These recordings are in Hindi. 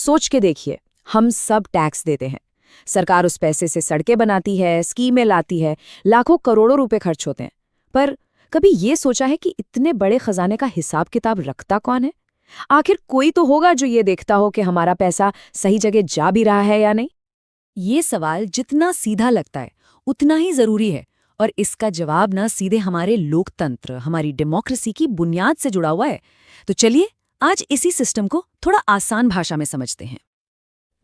सोच के देखिए, हम सब टैक्स देते हैं। सरकार उस पैसे से सड़कें बनाती है, स्कीमें लाती है, लाखों करोड़ों रुपए खर्च होते हैं। पर कभी ये सोचा है कि इतने बड़े खजाने का हिसाब किताब रखता कौन है? आखिर कोई तो होगा जो ये देखता हो कि हमारा पैसा सही जगह जा भी रहा है या नहीं। ये सवाल जितना सीधा लगता है उतना ही जरूरी है, और इसका जवाब ना सीधे हमारे लोकतंत्र, हमारी डेमोक्रेसी की बुनियाद से जुड़ा हुआ है। तो चलिए आज इसी सिस्टम को थोड़ा आसान भाषा में समझते हैं।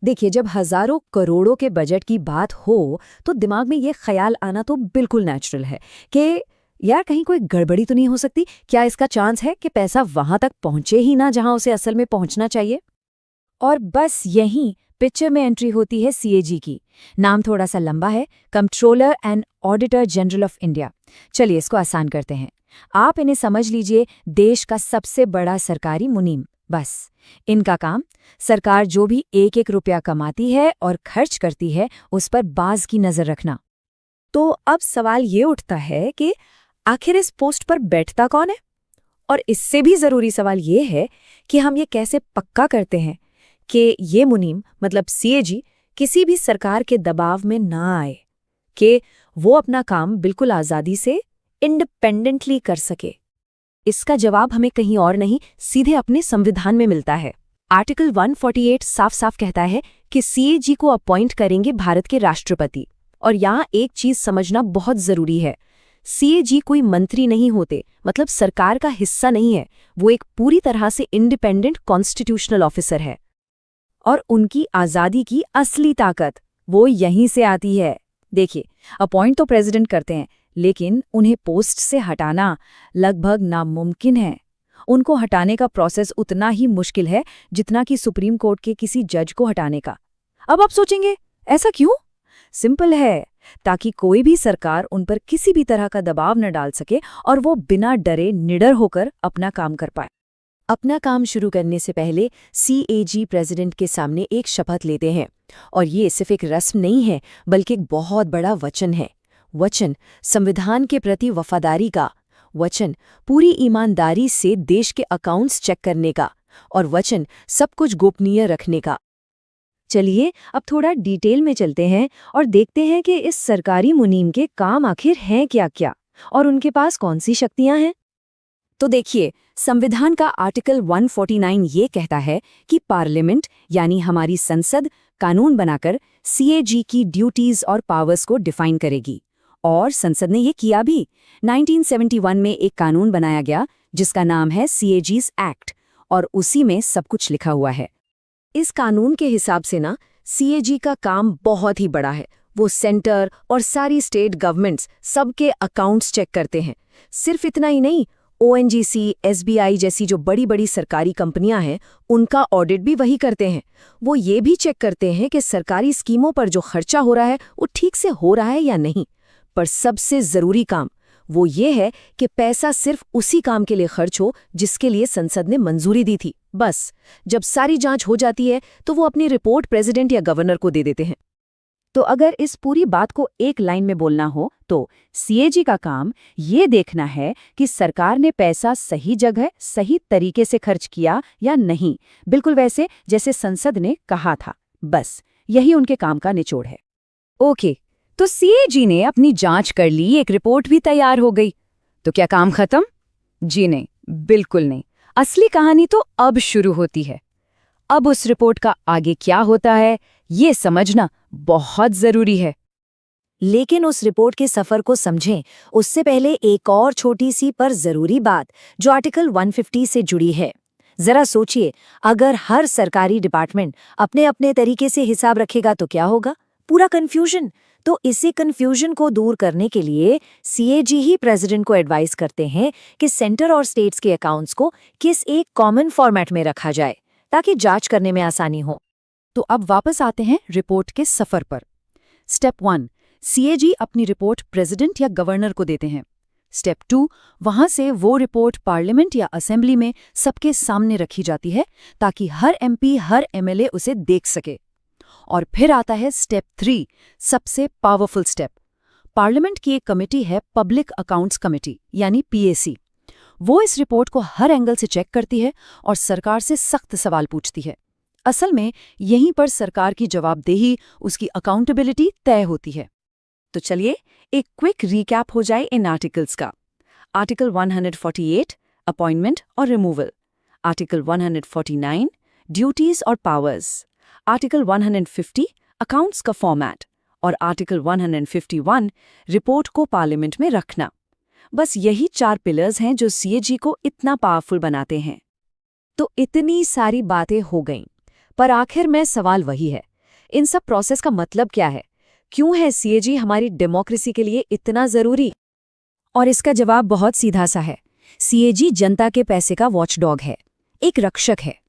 देखिए, जब हजारों करोड़ों के बजट की बात हो तो दिमाग में ये ख्याल आना तो बिल्कुल नेचुरल है कि यार कहीं कोई गड़बड़ी तो नहीं हो सकती। क्या इसका चांस है कि पैसा वहां तक पहुंचे ही ना जहां उसे असल में पहुंचना चाहिए? और बस यहीं पिक्चर में एंट्री होती है सीएजी की। नाम थोड़ा सा लंबा है, controller and auditor general of India. चलिए इसको आसान करते हैं। आप इन्हें समझ लीजिए देश का सबसे बड़ा सरकारी मुनीम। बस इनका काम सरकार जो भी एक एक रुपया कमाती है और खर्च करती है उस पर बाज की नजर रखना। तो अब सवाल ये उठता है कि आखिर इस पोस्ट पर बैठता कौन है? और इससे भी जरूरी सवाल ये है कि हम ये कैसे पक्का करते हैं कि ये मुनीम मतलब सीएजी किसी भी सरकार के दबाव में ना आए, कि वो अपना काम बिल्कुल आज़ादी से इंडिपेंडेंटली कर सके। इसका जवाब हमें कहीं और नहीं, सीधे अपने संविधान में मिलता है। आर्टिकल 148 साफ साफ कहता है कि सीएजी को अपॉइंट करेंगे भारत के राष्ट्रपति। और यहाँ एक चीज समझना बहुत जरूरी है, सीएजी कोई मंत्री नहीं होते, मतलब सरकार का हिस्सा नहीं है। वो एक पूरी तरह से इंडिपेंडेंट कॉन्स्टिट्यूशनल ऑफिसर है। और उनकी आज़ादी की असली ताकत वो यहीं से आती है। देखिए, अपॉइंट तो प्रेसिडेंट करते हैं, लेकिन उन्हें पोस्ट से हटाना लगभग नामुमकिन है। उनको हटाने का प्रोसेस उतना ही मुश्किल है जितना कि सुप्रीम कोर्ट के किसी जज को हटाने का। अब आप सोचेंगे ऐसा क्यों? सिंपल है, ताकि कोई भी सरकार उन पर किसी भी तरह का दबाव न डाल सके और वो बिना डरे निडर होकर अपना काम कर पाए। अपना काम शुरू करने से पहले सीएजी प्रेसिडेंट के सामने एक शपथ लेते हैं, और ये सिर्फ एक रस्म नहीं है बल्कि एक बहुत बड़ा वचन है। वचन संविधान के प्रति वफादारी का, वचन पूरी ईमानदारी से देश के अकाउंट्स चेक करने का, और वचन सब कुछ गोपनीय रखने का। चलिए अब थोड़ा डिटेल में चलते हैं और देखते हैं कि इस सरकारी मुनीम के काम आखिर हैं क्या-क्या और उनके पास कौन सी शक्तियां हैं। तो देखिए, संविधान का आर्टिकल 149 ये कहता है कि पार्लियामेंट यानी हमारी संसद कानून बनाकर सीएजी की ड्यूटीज और पावर्स को डिफाइन करेगी। और संसद ने ये किया भी। 1971 में एक कानून बनाया गया जिसका नाम है सीएजीज एक्ट, और उसी में सब कुछ लिखा हुआ है। इस कानून के हिसाब से ना सीएजी का काम बहुत ही बड़ा है। वो सेंटर और सारी स्टेट गवर्नमेंट्स सबके अकाउंट्स चेक करते हैं। सिर्फ इतना ही नहीं, ओएनजीसी, एसबीआई जैसी जो बड़ी बड़ी सरकारी कंपनियां हैं उनका ऑडिट भी वही करते हैं। वो ये भी चेक करते हैं कि सरकारी स्कीमों पर जो खर्चा हो रहा है वो ठीक से हो रहा है या नहीं। पर सबसे जरूरी काम वो ये है कि पैसा सिर्फ उसी काम के लिए खर्च हो जिसके लिए संसद ने मंजूरी दी थी। बस जब सारी जांच हो जाती है तो वो अपनी रिपोर्ट प्रेसिडेंट या गवर्नर को दे देते हैं। तो अगर इस पूरी बात को एक लाइन में बोलना हो तो सीएजी का काम ये देखना है कि सरकार ने पैसा सही जगह सही तरीके से खर्च किया या नहीं, बिल्कुल वैसे जैसे संसद ने कहा था। बस यही उनके काम का निचोड़ है। ओके, तो सीएजी ने अपनी जांच कर ली, एक रिपोर्ट भी तैयार हो गई, तो क्या काम खत्म? जी नहीं, बिल्कुल नहीं। असली कहानी तो अब शुरू होती है। अब उस रिपोर्ट का आगे क्या होता है ये समझना बहुत जरूरी है। लेकिन उस रिपोर्ट के सफर को समझें उससे पहले एक और छोटी सी पर जरूरी बात जो आर्टिकल 150 से जुड़ी है। जरा सोचिए, अगर हर सरकारी डिपार्टमेंट अपने अपने तरीके से हिसाब रखेगा तो क्या होगा? पूरा कंफ्यूजन। तो इसी कंफ्यूजन को दूर करने के लिए सीएजी ही प्रेसिडेंट को एडवाइस करते हैं कि सेंटर और स्टेट्स के अकाउंट्स को किस एक कॉमन फॉर्मेट में रखा जाए ताकि जांच करने में आसानी हो। तो अब वापस आते हैं रिपोर्ट के सफर पर। स्टेप 1, सीएजी अपनी रिपोर्ट प्रेसिडेंट या गवर्नर को देते हैं। स्टेप 2, वहां से वो रिपोर्ट पार्लियामेंट या असेंबली में सबके सामने रखी जाती है ताकि हर एमपी हर एमएलए उसे देख सके। और फिर आता है स्टेप 3, सबसे पावरफुल स्टेप। पार्लियामेंट की एक कमेटी है पब्लिक अकाउंट्स कमेटी यानी पीएसी। वो इस रिपोर्ट को हर एंगल से चेक करती है और सरकार से सख्त सवाल पूछती है। असल में यहीं पर सरकार की जवाबदेही, उसकी अकाउंटेबिलिटी तय होती है। तो चलिए एक क्विक रिकैप हो जाए इन आर्टिकल्स का। आर्टिकल 148 अपॉइंटमेंट और रिमूवल, आर्टिकल 149 ड्यूटीज और पावर्स, आर्टिकल 150 अकाउंट्स का फॉर्मेट और आर्टिकल 151 रिपोर्ट को पार्लियामेंट में रखना। बस यही 4 पिलर्स हैं जो सीएजी को इतना पावरफुल बनाते हैं। तो इतनी सारी बातें हो गईं, पर आखिर में सवाल वही है, इन सब प्रोसेस का मतलब क्या है? क्यों है सीएजी हमारी डेमोक्रेसी के लिए इतना जरूरी? और इसका जवाब बहुत सीधा सा है। सीएजी जनता के पैसे का वॉचडॉग है, एक रक्षक है।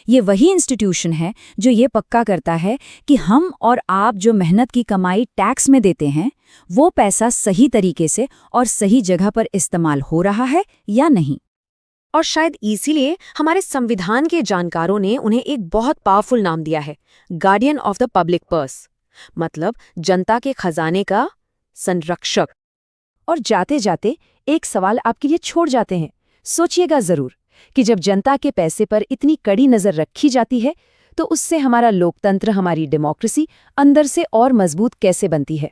ये वही इंस्टीट्यूशन है जो ये पक्का करता है कि हम और आप जो मेहनत की कमाई टैक्स में देते हैं, वो पैसा सही तरीके से और सही जगह पर इस्तेमाल हो रहा है या नहीं। और शायद इसीलिए हमारे संविधान के जानकारों ने उन्हें एक बहुत पावरफुल नाम दिया है, guardian of the public purse, मतलब जनता के खजाने का संरक्षक। और जाते जाते एक सवाल आपके लिए छोड़ जाते हैं, सोचिएगा जरूर कि जब जनता के पैसे पर इतनी कड़ी नजर रखी जाती है, तो उससे हमारा लोकतंत्र, हमारी डेमोक्रेसी अंदर से और मजबूत कैसे बनती है?